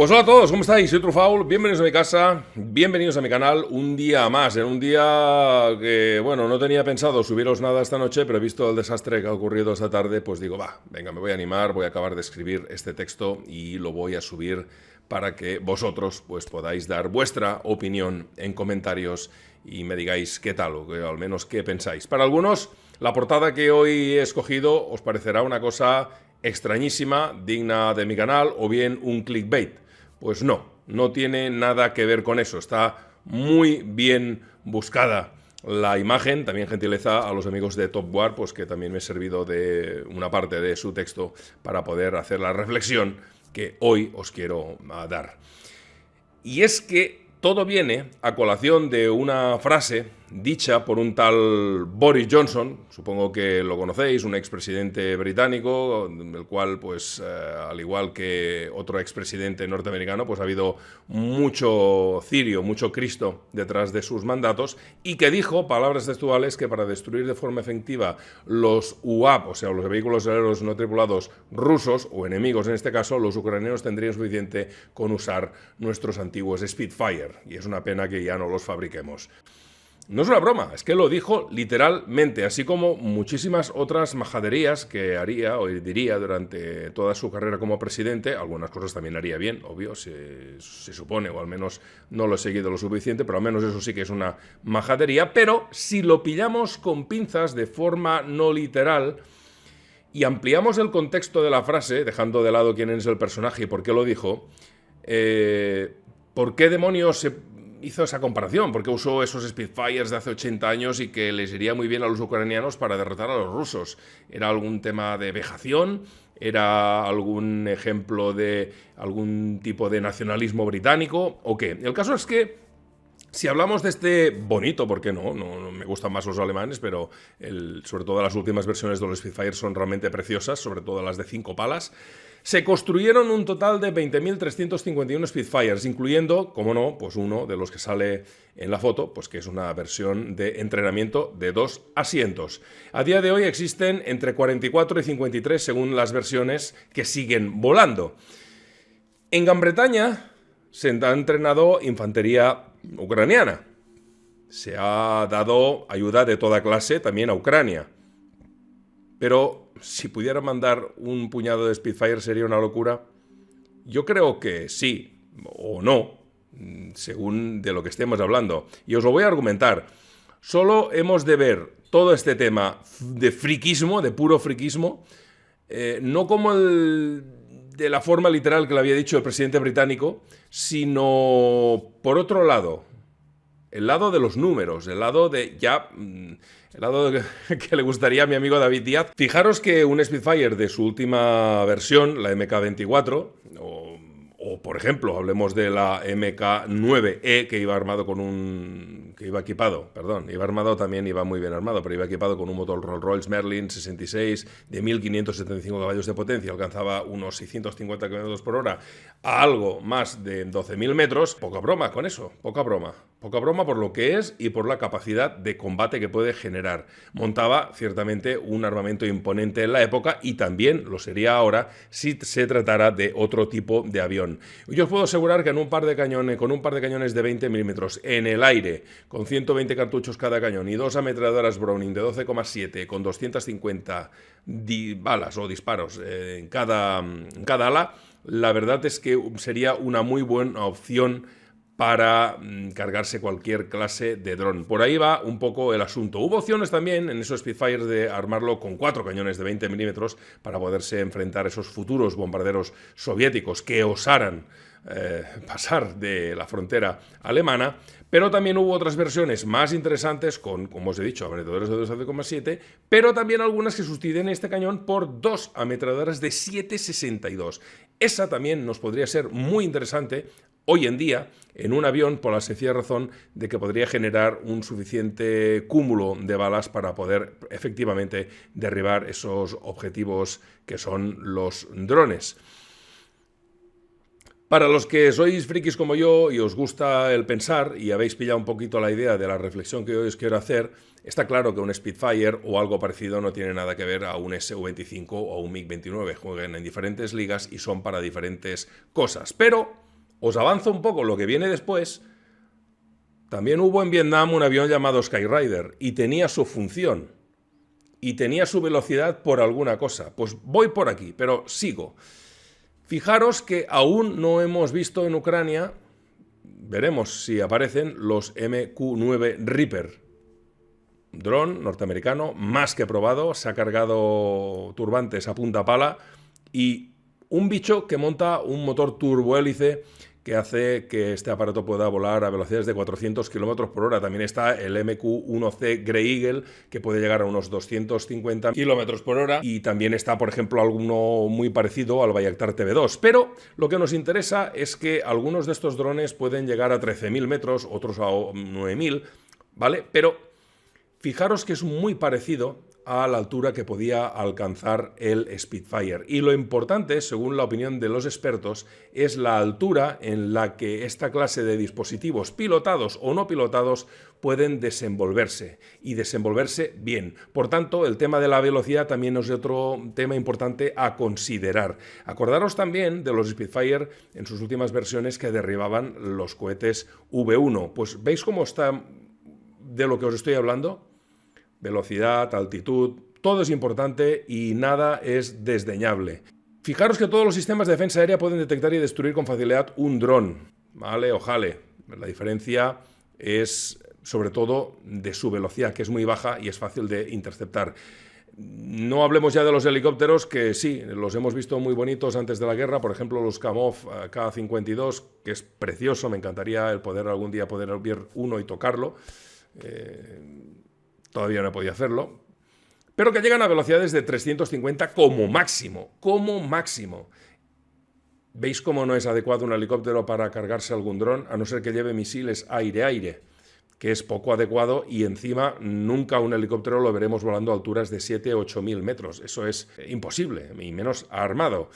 Pues hola a todos, ¿cómo estáis? Soy Trufaul, bienvenidos a mi casa, bienvenidos a mi canal, un día más, en un día que, bueno, no tenía pensado subiros nada esta noche, pero he visto el desastre que ha ocurrido esta tarde, pues digo, venga, me voy a animar, voy a acabar de escribir este texto y lo voy a subir para que vosotros pues podáis dar vuestra opinión en comentarios y me digáis qué tal, o que al menos qué pensáis. Para algunos, la portada que hoy he escogido os parecerá una cosa extrañísima, digna de mi canal, o bien un clickbait. Pues no tiene nada que ver con eso. Está muy bien buscada la imagen, también gentileza a los amigos de Top War, pues que también me he servido de una parte de su texto para poder hacer la reflexión que hoy os quiero dar. Y es que todo viene a colación de una frase dicha por un tal Boris Johnson, supongo que lo conocéis, un expresidente británico, el cual, pues, al igual que otro expresidente norteamericano, pues ha habido mucho cirio, mucho Cristo detrás de sus mandatos, y que dijo, palabras textuales, que para destruir de forma efectiva los UAV, o sea, los vehículos aéreos no tripulados rusos, o enemigos en este caso, los ucranianos tendrían suficiente con usar nuestros antiguos Spitfire, y es una pena que ya no los fabriquemos. No es una broma, es que lo dijo literalmente, así como muchísimas otras majaderías que haría o diría durante toda su carrera como presidente. Algunas cosas también haría bien, obvio, se supone, o al menos no lo he seguido lo suficiente, pero al menos eso sí que es una majadería. Pero si lo pillamos con pinzas de forma no literal y ampliamos el contexto de la frase, dejando de lado quién es el personaje y por qué lo dijo, ¿por qué demonios se hizo esa comparación? ¿Por qué usó esos Spitfires de hace 80 años y que les iría muy bien a los ucranianos para derrotar a los rusos? ¿Era algún tema de vejación? ¿Era algún ejemplo de algún tipo de nacionalismo británico? ¿O qué? El caso es que si hablamos de este bonito, ¿por qué no? No me gustan más los alemanes, pero sobre todo las últimas versiones de los Spitfire son realmente preciosas, sobre todo las de 5 palas. Se construyeron un total de 20.351 Spitfires, incluyendo, como no, pues uno de los que sale en la foto, pues que es una versión de entrenamiento de 2 asientos. A día de hoy existen entre 44 y 53 según las versiones que siguen volando. En Gran Bretaña se ha entrenado infantería ucraniana. Se ha dado ayuda de toda clase también a Ucrania. Pero si pudiera mandar un puñado de Spitfire sería una locura. Yo creo que sí o no, según de lo que estemos hablando. Y os lo voy a argumentar. Solo hemos de ver todo este tema de friquismo, de puro friquismo, no como de la forma literal que le había dicho el presidente británico, sino por otro lado, el lado de los números, el lado de que le gustaría a mi amigo David Díaz. Fijaros que un Spitfire de su última versión, la MK24, o por ejemplo, hablemos de la MK9E, que iba armado con iba armado también, iba muy bien armado, pero iba equipado con un motor Rolls-Royce Merlin 66 de 1.575 caballos de potencia, alcanzaba unos 650 km por hora a algo más de 12.000 metros. Poca broma con eso, poca broma por lo que es y por la capacidad de combate que puede generar. Montaba ciertamente un armamento imponente en la época y también lo sería ahora si se tratara de otro tipo de avión. Yo os puedo asegurar que con un par de cañones de 20 milímetros en el aire, con 120 cartuchos cada cañón y 2 ametralladoras Browning de 12,7 con 250 balas o disparos en cada ala, la verdad es que sería una muy buena opción para cargarse cualquier clase de dron. Por ahí va un poco el asunto. Hubo opciones también en esos Spitfire de armarlo con 4 cañones de 20 milímetros para poderse enfrentar a esos futuros bombarderos soviéticos que osaran pasar de la frontera alemana, pero también hubo otras versiones más interesantes con, como os he dicho, ametralladoras de 12,7, pero también algunas que sustituyen este cañón por 2 ametralladoras de 7,62. Esa también nos podría ser muy interesante hoy en día en un avión, por la sencilla razón de que podría generar un suficiente cúmulo de balas para poder efectivamente derribar esos objetivos que son los drones. Para los que sois frikis como yo y os gusta el pensar y habéis pillado un poquito la idea de la reflexión que hoy os quiero hacer, está claro que un Spitfire o algo parecido no tiene nada que ver a un Su-25 o un MiG-29. Juegan en diferentes ligas y son para diferentes cosas. Pero Os avanzo un poco lo que viene después. También hubo en Vietnam un avión llamado Skyrider y tenía su función y tenía su velocidad por alguna cosa. Pues voy por aquí, pero sigo. Fijaros que aún no hemos visto en Ucrania, veremos si aparecen los MQ-9 Reaper. Dron norteamericano, más que probado, se ha cargado turbantes a punta pala y un bicho que monta un motor turbohélice que hace que este aparato pueda volar a velocidades de 400 km por hora. También está el MQ-1C Grey Eagle, que puede llegar a unos 250 km por hora. Y también está, por ejemplo, alguno muy parecido al Bayraktar TB2. Pero lo que nos interesa es que algunos de estos drones pueden llegar a 13.000 metros, otros a 9.000, ¿vale? Pero fijaros que es muy parecido a la altura que podía alcanzar el Spitfire. Y lo importante, según la opinión de los expertos, es la altura en la que esta clase de dispositivos, pilotados o no pilotados, pueden desenvolverse y desenvolverse bien. Por tanto, el tema de la velocidad también es otro tema importante a considerar. Acordaros también de los Spitfire en sus últimas versiones que derribaban los cohetes V1. Pues ¿veis cómo está de lo que os estoy hablando? Velocidad, altitud, todo es importante y nada es desdeñable. Fijaros que todos los sistemas de defensa aérea pueden detectar y destruir con facilidad un dron, ¿vale? Ojale. La diferencia es sobre todo de su velocidad, que es muy baja y es fácil de interceptar. No hablemos ya de los helicópteros, que sí, los hemos visto muy bonitos antes de la guerra, por ejemplo los Kamov K-52, que es precioso, me encantaría el poder algún día poder ver uno y tocarlo. Todavía no he podido hacerlo, pero que llegan a velocidades de 350 como máximo, como máximo. ¿Veis cómo no es adecuado un helicóptero para cargarse algún dron, a no ser que lleve misiles aire-aire, que es poco adecuado y encima nunca un helicóptero lo veremos volando a alturas de 7.000 o 8.000 metros? Eso es imposible, y menos armado.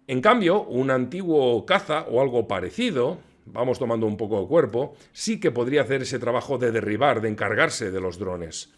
En cambio, un antiguo caza o algo parecido, vamos tomando un poco de cuerpo, sí que podría hacer ese trabajo de derribar, de encargarse de los drones.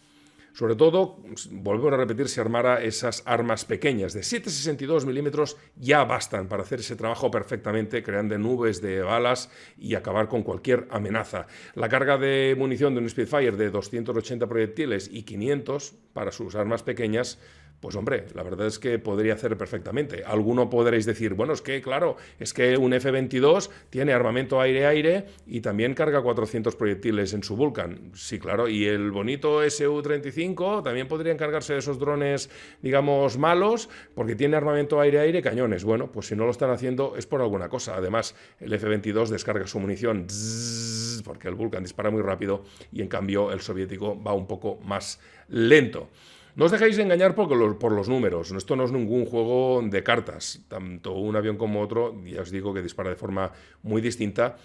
Sobre todo, volvemos a repetir, si armara esas armas pequeñas de 7,62 milímetros ya bastan para hacer ese trabajo perfectamente, creando nubes de balas y acabar con cualquier amenaza. La carga de munición de un Spitfire de 280 proyectiles y 500 para sus armas pequeñas, pues hombre, la verdad es que podría hacer perfectamente. Alguno podréis decir, bueno, es que claro, es que un F-22 tiene armamento aire-aire y también carga 400 proyectiles en su Vulcan. Sí, claro, y el bonito Su-35 también podría encargarse de esos drones, digamos, malos, porque tiene armamento aire-aire, cañones. Bueno, pues si no lo están haciendo es por alguna cosa. Además, el F-22 descarga su munición, porque el Vulcan dispara muy rápido y en cambio el soviético va un poco más lento. No os dejéis engañar por los números. Esto no es ningún juego de cartas. Tanto un avión como otro, ya os digo que dispara de forma muy distinta.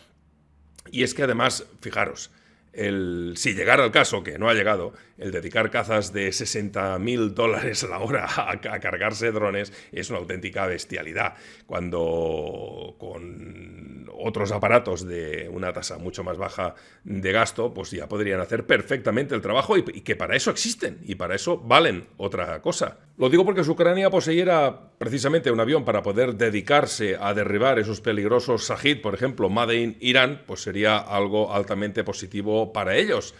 Y es que además, fijaros, si llegara el caso, que no ha llegado, el dedicar cazas de $60.000 a la hora a cargarse drones es una auténtica bestialidad, cuando con otros aparatos de una tasa mucho más baja de gasto, pues ya podrían hacer perfectamente el trabajo y que para eso existen y para eso valen otra cosa. Lo digo porque si Ucrania poseyera precisamente un avión para poder dedicarse a derribar esos peligrosos Shahid, por ejemplo, Made in Irán, pues sería algo altamente positivo para ellos.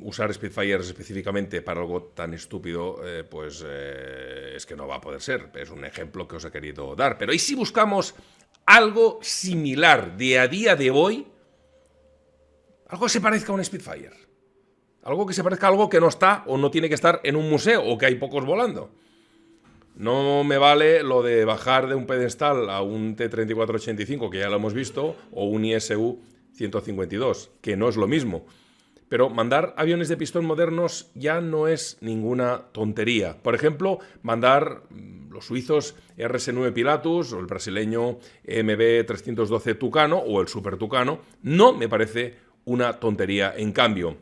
Usar Spitfires específicamente para algo tan estúpido, es que no va a poder ser. Es un ejemplo que os he querido dar. Pero ¿y si buscamos algo similar de a día de hoy? Algo que se parezca a un Spitfire. Algo que se parezca a algo que no está o no tiene que estar en un museo o que hay pocos volando. No me vale lo de bajar de un pedestal a un T-3485, que ya lo hemos visto, o un ISU 152, que no es lo mismo. Pero mandar aviones de pistón modernos ya no es ninguna tontería. Por ejemplo, mandar los suizos RS-9 Pilatus o el brasileño MB-312 Tucano o el Super Tucano no me parece una tontería. En cambio,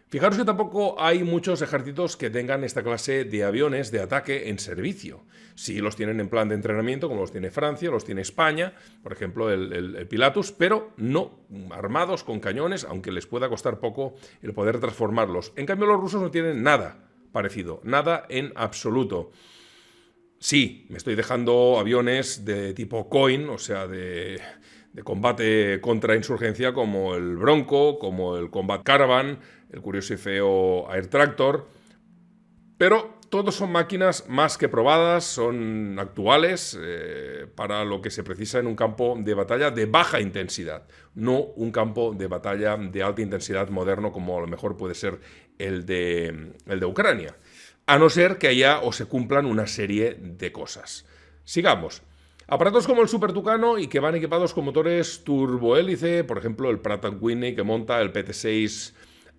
fijaros que tampoco hay muchos ejércitos que tengan esta clase de aviones de ataque en servicio. Sí los tienen en plan de entrenamiento, como los tiene Francia, los tiene España, por ejemplo el Pilatus, pero no armados con cañones, aunque les pueda costar poco el poder transformarlos. En cambio los rusos no tienen nada parecido, nada en absoluto. Sí, me estoy dejando aviones de tipo Coin, o sea, de combate contra insurgencia como el Bronco, como el Combat Caravan, el curioso y feo Air Tractor, pero todos son máquinas más que probadas, son actuales para lo que se precisa en un campo de batalla de baja intensidad, no un campo de batalla de alta intensidad moderno como a lo mejor puede ser el de Ucrania, a no ser que haya o se cumplan una serie de cosas. Sigamos. Aparatos como el Super Tucano y que van equipados con motores turbohélice, por ejemplo el Pratt & Whitney que monta el PT6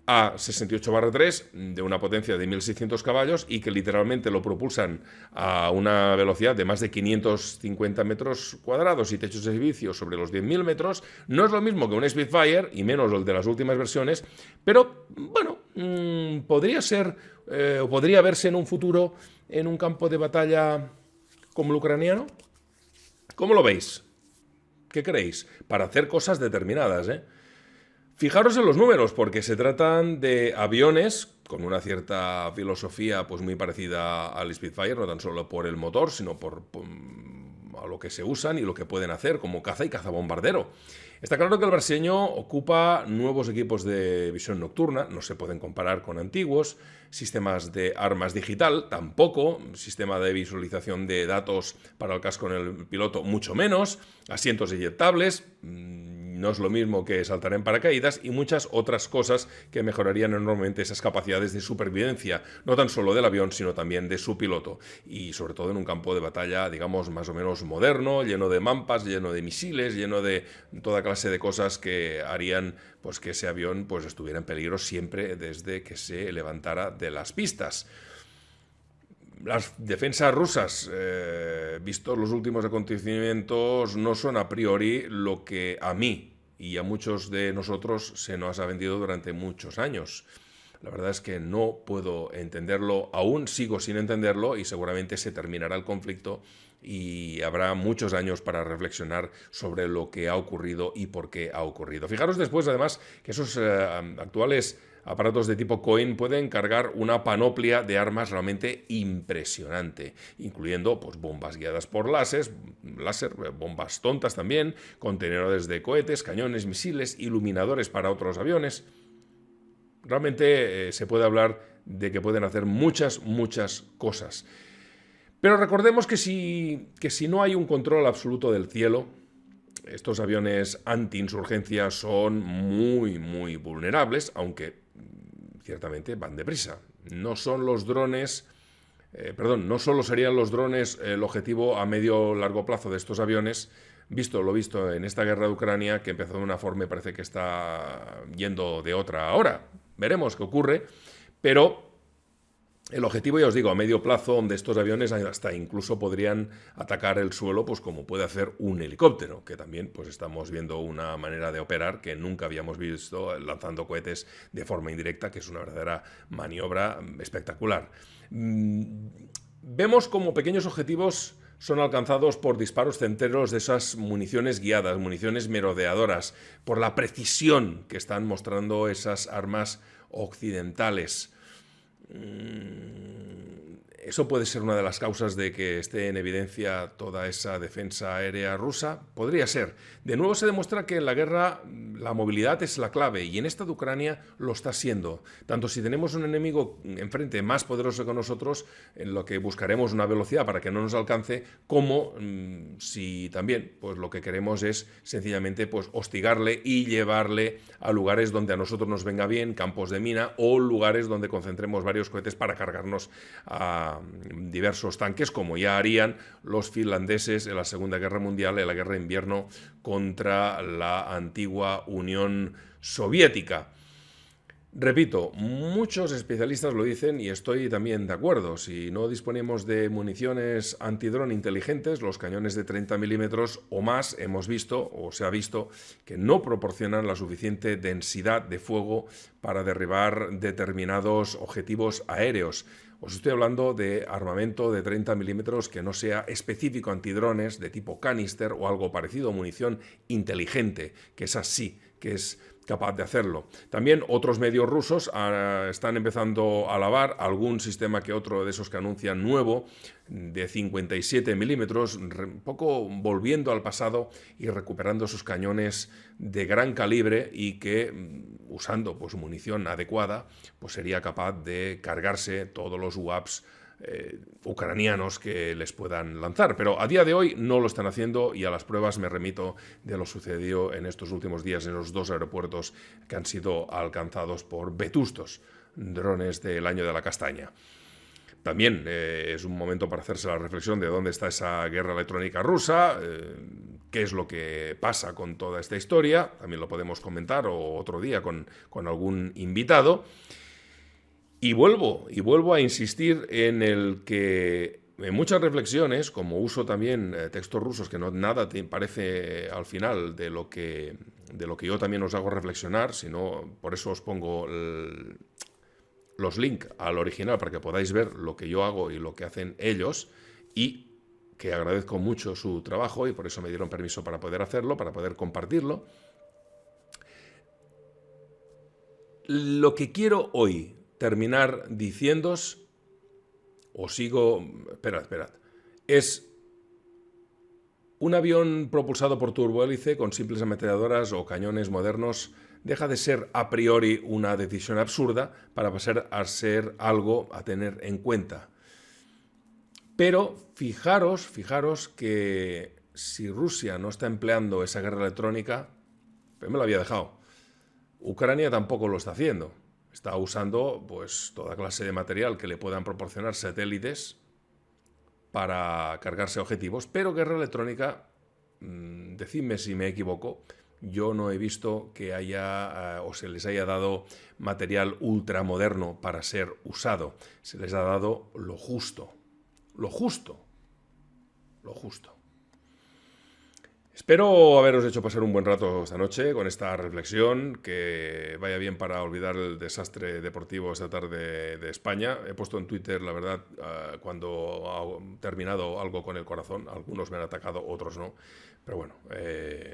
A68-3 de una potencia de 1600 caballos y que literalmente lo propulsan a una velocidad de más de 550 metros cuadrados y techos de servicio sobre los 10.000 metros, no es lo mismo que un Spitfire y menos el de las últimas versiones, pero bueno, podría ser o podría verse en un futuro en un campo de batalla como el ucraniano. ¿Cómo lo veis? ¿Qué creéis? Para hacer cosas determinadas, ¿eh? Fijaros en los números, porque se tratan de aviones con una cierta filosofía pues muy parecida al Spitfire, no tan solo por el motor, sino por a lo que se usan y lo que pueden hacer, como caza y cazabombardero. Está claro que el brasileño ocupa nuevos equipos de visión nocturna, no se pueden comparar con antiguos, sistemas de armas digital tampoco, sistema de visualización de datos para el casco en el piloto mucho menos, asientos eyectables, no es lo mismo que saltar en paracaídas y muchas otras cosas que mejorarían enormemente esas capacidades de supervivencia, no tan solo del avión, sino también de su piloto. Y sobre todo en un campo de batalla, digamos, más o menos moderno, lleno de mampas, lleno de misiles, lleno de toda clase de cosas que harían pues, que ese avión pues, estuviera en peligro siempre desde que se levantara de las pistas. Las defensas rusas, vistos los últimos acontecimientos, no son a priori lo que a mí y a muchos de nosotros se nos ha vendido durante muchos años. La verdad es que no puedo entenderlo, aún sigo sin entenderlo y seguramente se terminará el conflicto y habrá muchos años para reflexionar sobre lo que ha ocurrido y por qué ha ocurrido. Fijaros después, además, que esos actuales aparatos de tipo Coin pueden cargar una panoplia de armas realmente impresionante, incluyendo pues, bombas guiadas por láser, bombas tontas también, contenedores de cohetes, cañones, misiles, iluminadores para otros aviones. Realmente se puede hablar de que pueden hacer muchas cosas. Pero recordemos que si no hay un control absoluto del cielo, estos aviones anti-insurgencia son muy vulnerables, aunque ciertamente van deprisa. No son los drones, no solo serían los drones el objetivo a medio o largo plazo de estos aviones, visto lo visto en esta guerra de Ucrania, que empezó de una forma y parece que está yendo de otra ahora. Veremos qué ocurre, pero el objetivo, ya os digo, a medio plazo, donde estos aviones hasta incluso podrían atacar el suelo, pues como puede hacer un helicóptero, que también pues estamos viendo una manera de operar que nunca habíamos visto lanzando cohetes de forma indirecta, que es una verdadera maniobra espectacular. Vemos como pequeños objetivos son alcanzados por disparos certeros de esas municiones guiadas, municiones merodeadoras, por la precisión que están mostrando esas armas occidentales. Eso puede ser una de las causas de que esté en evidencia toda esa defensa aérea rusa. Podría ser. De nuevo se demuestra que en la guerra la movilidad es la clave y en esta de Ucrania lo está siendo. Tanto si tenemos un enemigo enfrente más poderoso que nosotros, en lo que buscaremos una velocidad para que no nos alcance, como si también pues lo que queremos es sencillamente pues hostigarle y llevarle a lugares donde a nosotros nos venga bien, campos de mina o lugares donde concentremos varios cohetes para cargarnos a diversos tanques, como ya harían los finlandeses en la Segunda Guerra Mundial, en la Guerra de Invierno contra la antigua Unión Soviética. Repito, muchos especialistas lo dicen y estoy también de acuerdo. Si no disponemos de municiones antidrón inteligentes, los cañones de 30 milímetros o más hemos visto, o se ha visto, que no proporcionan la suficiente densidad de fuego para derribar determinados objetivos aéreos. Os estoy hablando de armamento de 30 milímetros que no sea específico antidrones de tipo canister o algo parecido, munición inteligente, que es así, que es capaz de hacerlo. También otros medios rusos están empezando a alabar algún sistema que otro de esos que anuncian nuevo, de 57 milímetros, un poco volviendo al pasado y recuperando esos cañones de gran calibre y que, usando pues munición adecuada, pues sería capaz de cargarse todos los UAVs ucranianos que les puedan lanzar. Pero a día de hoy no lo están haciendo y a las pruebas me remito de lo sucedido en estos últimos días en los 2 aeropuertos que han sido alcanzados por vetustos drones del año de la castaña. También es un momento para hacerse la reflexión de dónde está esa guerra electrónica rusa, qué es lo que pasa con toda esta historia. También lo podemos comentar otro día con algún invitado. Y vuelvo a insistir en el que en muchas reflexiones, como uso también textos rusos que no nada te parece al final de lo que yo también os hago reflexionar, sino por eso os pongo los links al original para que podáis ver lo que yo hago y lo que hacen ellos, y que agradezco mucho su trabajo y por eso me dieron permiso para poder hacerlo, para poder compartirlo. Lo que quiero hoy terminar diciéndoos, esperad, es un avión propulsado por turbohélice con simples ametralladoras o cañones modernos deja de ser a priori una decisión absurda para pasar a ser algo a tener en cuenta. Pero fijaros que si Rusia no está empleando esa guerra electrónica, pues me lo había dejado. Ucrania tampoco lo está haciendo. Está usando pues toda clase de material que le puedan proporcionar satélites para cargarse objetivos, pero guerra electrónica, decidme si me equivoco, yo no he visto que haya o se les haya dado material ultramoderno para ser usado. Se les ha dado lo justo. Espero haberos hecho pasar un buen rato esta noche con esta reflexión, que vaya bien para olvidar el desastre deportivo esta tarde de España. He puesto en Twitter, la verdad, cuando ha terminado algo con el corazón. Algunos me han atacado, otros no. Pero bueno,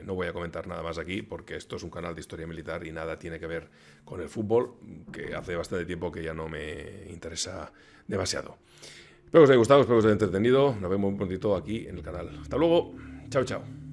no voy a comentar nada más aquí porque esto es un canal de historia militar y nada tiene que ver con el fútbol, que hace bastante tiempo que ya no me interesa demasiado. Espero que os haya gustado, espero que os haya entretenido. Nos vemos un prontito aquí en el canal. Hasta luego. Chao, chao.